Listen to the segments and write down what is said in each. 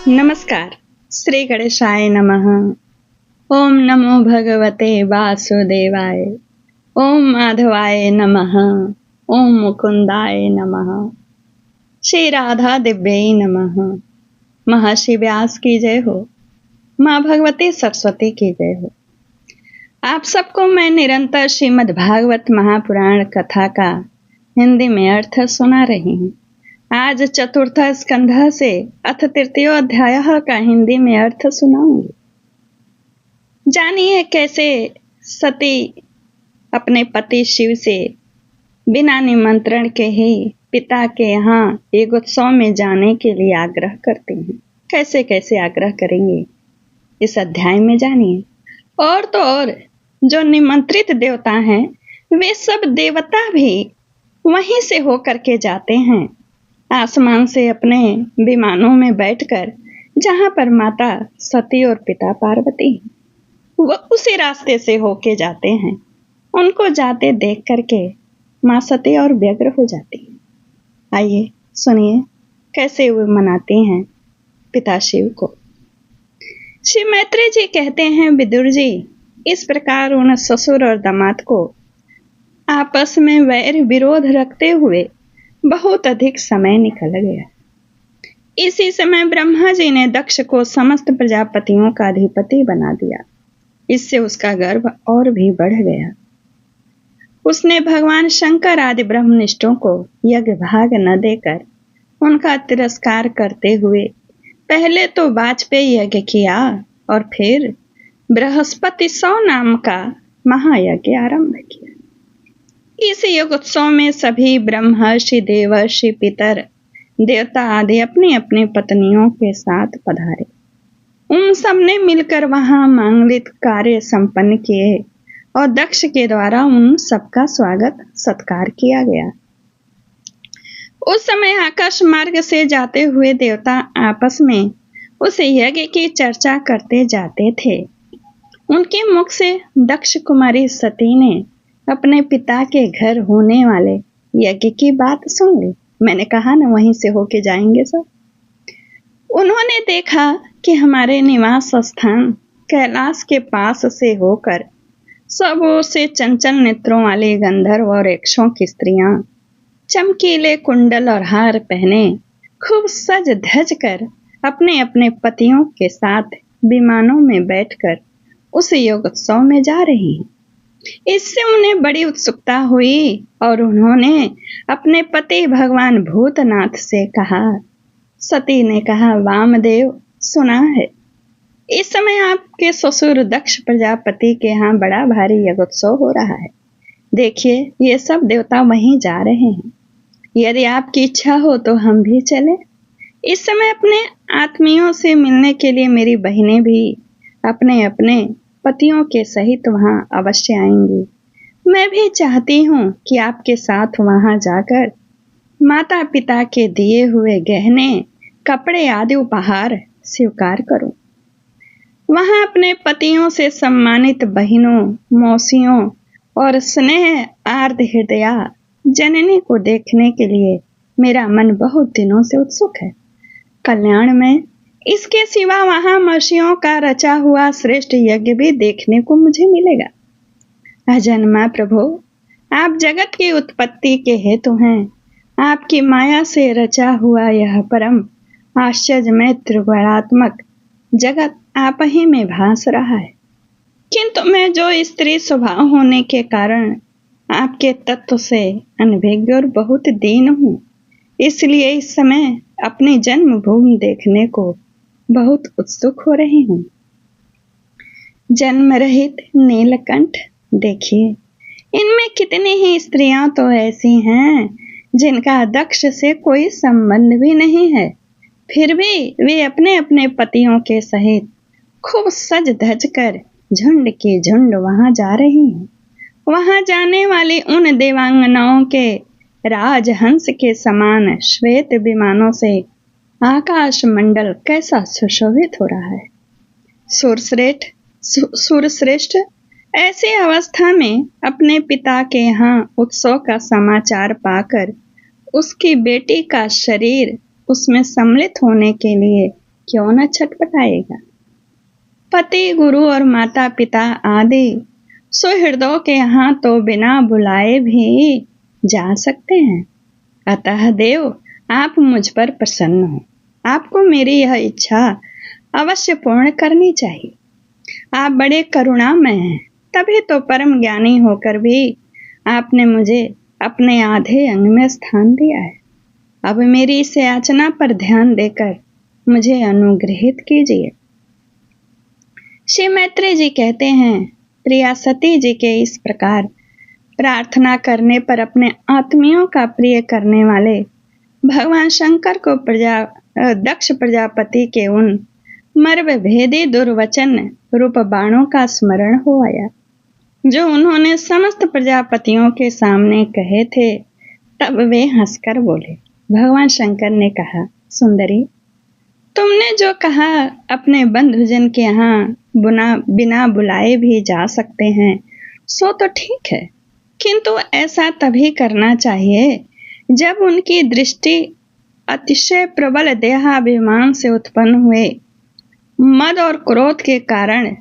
नमस्कार। श्री गणेशाय नमः। ओम नमो भगवते वासुदेवाय। ओम माधवाय नमः। ओम मुकुंदाय नमः। श्री राधा दिव्यै नमः। महर्षि व्यास की जय हो। माँ भगवती सरस्वती की जय हो। आप सबको मैं निरंतर श्रीमद् भागवत महापुराण कथा का हिंदी में अर्थ सुना रही हूँ। आज चतुर्थ स्कंध से अथ तृतीय अध्याय का हिंदी में अर्थ सुनाऊंगी। जानिए कैसे सती अपने पति शिव से बिना निमंत्रण के ही पिता के यहाँ एक उत्सव में जाने के लिए आग्रह करते हैं। कैसे कैसे आग्रह करेंगे इस अध्याय में जानिए। और तो और जो निमंत्रित देवता हैं वे सब देवता भी वहीं से होकर के जाते हैं, आसमान से अपने विमानों में बैठकर, जहां पर माता सती और पिता पार्वती वो उसी रास्ते से होके जाते हैं। उनको जाते देख करके माँ सती और व्यग्र हो जाती है। आइए सुनिए कैसे वे मनाती हैं पिता शिव को। श्री मैत्री जी कहते हैं, विदुर जी, इस प्रकार उन ससुर और दामाद को आपस में वैर विरोध रखते हुए बहुत अधिक समय निकल गया। इसी समय ब्रह्मा जी ने दक्ष को समस्त प्रजापतियों का अधिपति बना दिया। इससे उसका गर्व और भी बढ़ गया। उसने भगवान शंकर आदि ब्रह्मनिष्ठों को यज्ञ भाग न देकर उनका तिरस्कार करते हुए पहले तो वाजपेयी यज्ञ किया और फिर बृहस्पति 100 नाम का महायज्ञ आरंभ किया। इस योगोत्सव में सभी ब्रह्मर्षि, देवर्षि, पितर, देवता आदि अपनी अपनी पत्नियों के साथ पधारे। उन सब ने मिलकर वहां मांगलिक कार्य संपन्न किए और दक्ष के द्वारा उन सबका स्वागत सत्कार किया गया। उस समय आकाश मार्ग से जाते हुए देवता आपस में उस यज्ञ की चर्चा करते जाते थे। उनके मुख से दक्ष कुमारी सती ने अपने पिता के घर होने वाले यज्ञ की बात सुन ली। मैंने कहा ना वहीं से होके जाएंगे सब। उन्होंने देखा कि हमारे निवास स्थान कैलाश के पास से होकर सब ओर से चंचल नेत्रों वाली गंधर्व और यक्षों की स्त्रियां चमकीले कुंडल और हार पहने खूब सज धज कर अपने अपने पतियों के साथ विमानों में बैठकर उस योगोत्सव में जा रही हैं। इससे उन्हें बड़ी उत्सुकता हुई और उन्होंने अपने पति भगवान भूतनाथ से कहा। सती ने कहा, वामदेव, सुना है इस समय आपके ससुर दक्ष प्रजापति के यहाँ बड़ा भारी यज्ञोत्सव हो रहा है। देखिए ये सब देवता वहीं जा रहे हैं। यदि आपकी इच्छा हो तो हम भी चलें। इस समय अपने आत्मियों से मिलने के लिए मेरी बहनें भी अपने अपने पतियों के सहित वहां अवश्य आएंगी। मैं भी चाहती हूँ कि आपके साथ वहां जाकर माता पिता के दिए हुए गहने, कपड़े आदि उपहार स्वीकार करूं। वहां अपने पतियों से सम्मानित बहनों, मौसियों और स्नेह आर्द हृदया जननी को देखने के लिए मेरा मन बहुत दिनों से उत्सुक है। कल्याण में इसके सिवा वहां महर्षियों का रचा हुआ श्रेष्ठ यज्ञ भी देखने को मुझे मिलेगा। अजन्मा प्रभु, आप जगत की उत्पत्ति के हेतु हैं। आपकी माया से रचा हुआ यह परम आश्चर्यमय त्रिगुणात्मक जगत आप ही में भास रहा है। किंतु मैं जो स्त्री स्वभाव होने के कारण आपके तत्व से अनभिज्ञ और बहुत दीन हूँ, इसलिए इस समय अपनी जन्मभूमि देखने को बहुत उत्सुक हो रही हूँ। जन्म रहित नीलकंठ, देखिए इनमें कितनी ही स्त्रियां तो ऐसी हैं जिनका दक्ष से कोई संबंध भी नहीं है, फिर भी वे अपने अपने पतियों के सहित खूब सज धज कर झुंड की झुंड वहां जा रही हैं। वहां जाने वाली उन देवांगनाओं के राजहंस के समान श्वेत विमानों से आकाश मंडल कैसा सुशोभित हो रहा है। सूरश्रेष्ठ ऐसी अवस्था में अपने पिता के यहाँ उत्सव का समाचार पाकर उसकी बेटी का शरीर उसमें सम्मिलित होने के लिए क्यों न छटपटाएगा। पति, गुरु और माता पिता आदि सुहृदों के यहाँ तो बिना बुलाए भी जा सकते हैं। अतः देव, आप मुझ पर प्रसन्न हो। आपको मेरी यह इच्छा अवश्य पूर्ण करनी चाहिए। आप बड़े करुणामय हैं, तभी तो परम ज्ञानी होकर भी आपने मुझे अपने आधे अंग में स्थान दिया है। अब मेरी इस याचना पर ध्यान देकर मुझे अनुग्रहित कीजिए। श्री मैत्रेय जी कहते हैं, प्रिया सती जी के इस प्रकार प्रार्थना करने पर अपने आत्मियों का प्रिय करने वाले भगवान शंकर को दक्ष प्रजापति के उन मर्म भेदी दुर्वचन रूप बाणों का स्मरण हो आया, जो उन्होंने समस्त प्रजापतियों के सामने कहे थे। तब वे हंसकर बोले। भगवान शंकर ने कहा, सुंदरी, तुमने जो कहा अपने बंधुजन के यहाँ बिना बुलाए भी जा सकते हैं, सो तो ठीक है, किंतु ऐसा तभी करना चाहिए जब उनकी दृष्टि अतिशय प्रबल देहाभिमान से उत्पन्न हुए मद और क्रोध के कारण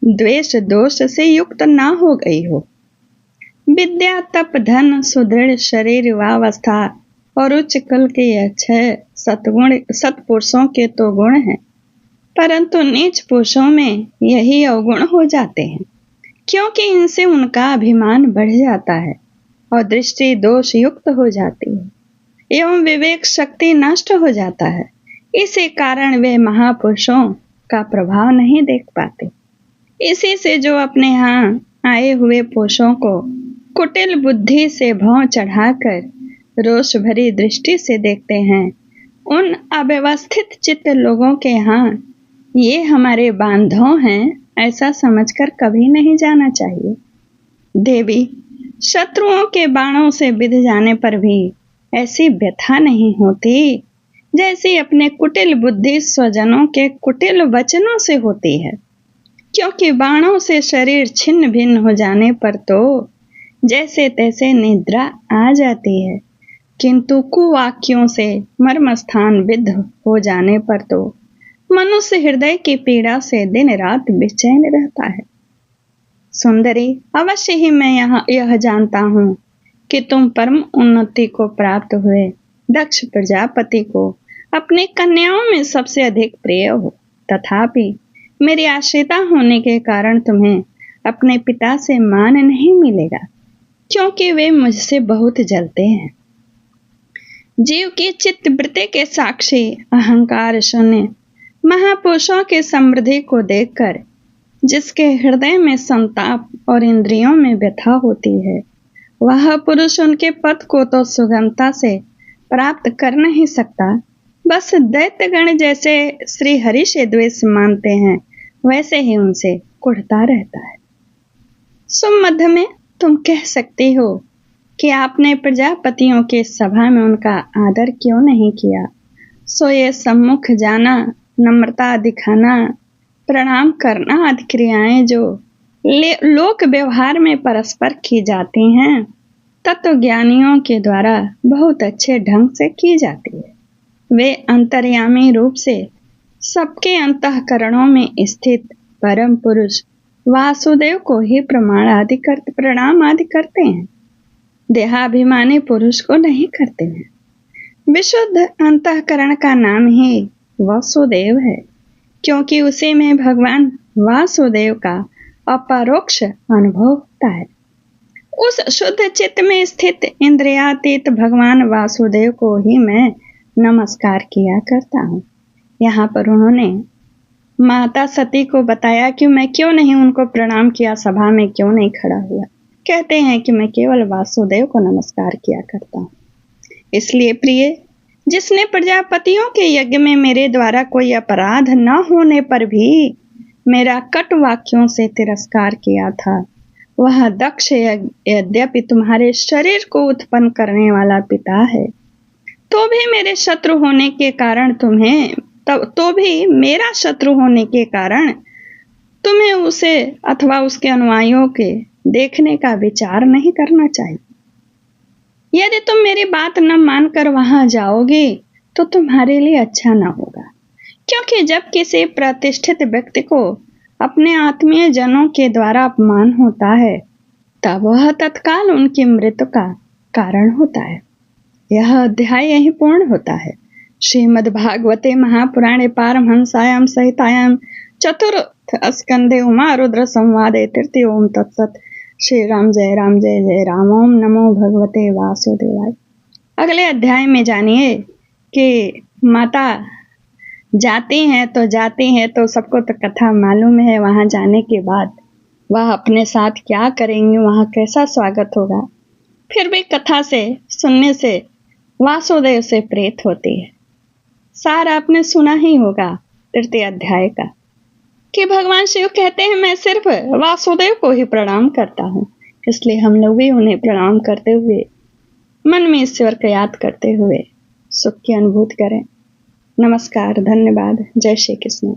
द्वेष दोष से युक्त ना हो गई हो। विद्या, तप, धन, सुदृढ़ शरीर वावस्था और उच्च कुल के अक्षय सत्पुरुषों के तो गुण हैं, परंतु नीच पुरुषों में यही अवगुण हो जाते हैं, क्योंकि इनसे उनका अभिमान बढ़ जाता है और दृष्टि दोष युक्त हो जाती है एवं विवेक शक्ति नष्ट हो जाता है। इसी कारण वे महापुरुषों का प्रभाव नहीं देख पाते। इसी से जो अपने यहाँ आए हुए पुरुषों को कुटिल बुद्धि से भौं चढ़ाकर रोष भरी दृष्टि से देखते हैं, उन अव्यवस्थित चित्त लोगों के यहाँ ये हमारे बांधव हैं ऐसा समझकर कभी नहीं जाना चाहिए। देवी, शत्रुओं के बाणों से बिध जाने पर भी ऐसी व्यथा नहीं होती जैसी अपने कुटिल बुद्धि स्वजनों के कुटिल वचनों से होती है, क्योंकि बाणों से शरीर छिन्न भिन्न हो जाने पर तो जैसे तैसे निद्रा आ जाती है, किंतु कुवाक्यों से मर्म स्थान विद्ध हो जाने पर तो मनुष्य हृदय की पीड़ा से दिन रात बेचैन रहता है। सुंदरी, अवश्य ही मैं यह जानता हूँ कि तुम परम उन्नति को प्राप्त हुए दक्ष प्रजापति को अपनी कन्याओं में सबसे अधिक प्रिय हो। तथापि मेरी आश्रिता होने के कारण तुम्हें अपने पिता से मान नहीं मिलेगा, क्योंकि वे मुझसे बहुत जलते हैं। जीव की चित्तवृत्ति के साक्षी अहंकार शून्य महापुरुषों के समृद्धि को देखकर जिसके हृदय में संताप और इंद्रियों में व्यथा होती है, वह पुरुष उनके पद को तो सुगमता से प्राप्त कर नहीं सकता, बस दैत्यगण जैसे श्री हरि से द्वेष मानते हैं वैसे ही उनसे कुढ़ता रहता है। सुमध्य में तुम कह सकती हो कि आपने प्रजापतियों के सभा में उनका आदर क्यों नहीं किया, सो ये सम्मुख जाना, नम्रता दिखाना, प्रणाम करना आदि क्रियाएं जो लोक व्यवहार में परस्पर की जाती हैं, तत्वज्ञानियों के द्वारा बहुत अच्छे ढंग से की जाती है। वे अंतर्यामी रूप से सबके अंतःकरणों में स्थित परम पुरुष वासुदेव को ही प्रणाम आदि करते हैं, देहाभिमानी पुरुष को नहीं करते हैं। विशुद्ध अंतःकरण का नाम ही वासुदेव है, क्योंकि उसी में भगवान वासुदेव का अपरोक्ष अनुभव होता है। उस शुद्ध चित्त में स्थित इंद्रियातीत भगवान वासुदेव को ही मैं नमस्कार किया करता हूँ। यहाँ पर उन्होंने माता सती को बताया कि मैं क्यों नहीं उनको प्रणाम किया, सभा में क्यों नहीं खड़ा हुआ। कहते हैं कि मैं केवल वासुदेव को नमस्कार किया करता हूँ। इसलिए प्रिय, जिसने प्रजापतियों के यज्ञ में मेरे द्वारा कोई अपराध न होने पर भी मेरा कट वाक्यों से तिरस्कार किया था, वह दक्ष यद्यपि तुम्हारे शरीर को उत्पन्न करने वाला पिता है, तो भी मेरे शत्रु होने के कारण तुम्हें उसे अथवा उसके अनुयायियों के देखने का विचार नहीं करना चाहिए। यदि तुम मेरी बात न मानकर वहां जाओगे तो तुम्हारे लिए अच्छा न होगा, क्योंकि जब किसी प्रतिष्ठित व्यक्ति को अपने आत्मीय जनों के द्वारा अपमान होता है तब वह तत्काल उनकी मृत्यु का कारण होता है। यह अध्याय यही पूर्ण होता है। श्रीमद्भागवते महापुराणे पारमहंसायां संहितायां चतुर्थ स्कंदे उमा रुद्र संवादे तृतीय ओम तत्सत। श्री राम जय राम। ओम नमो भगवते वासुदेवाय। अगले अध्याय में जानिए कि माता जाती हैं तो सबको तो कथा मालूम है। वहां जाने के बाद वह अपने साथ क्या करेंगी, वहां कैसा स्वागत होगा। फिर भी कथा से सुनने से वासुदेव से प्रेत होती है। सार आपने सुना ही होगा तृतीय अध्याय का कि भगवान शिव कहते हैं मैं सिर्फ वासुदेव को ही प्रणाम करता हूँ। इसलिए हम लोग भी उन्हें प्रणाम करते हुए मन में ईश्वर को याद करते हुए सुख की अनुभूति करें। नमस्कार, धन्यवाद, जय श्री कृष्ण।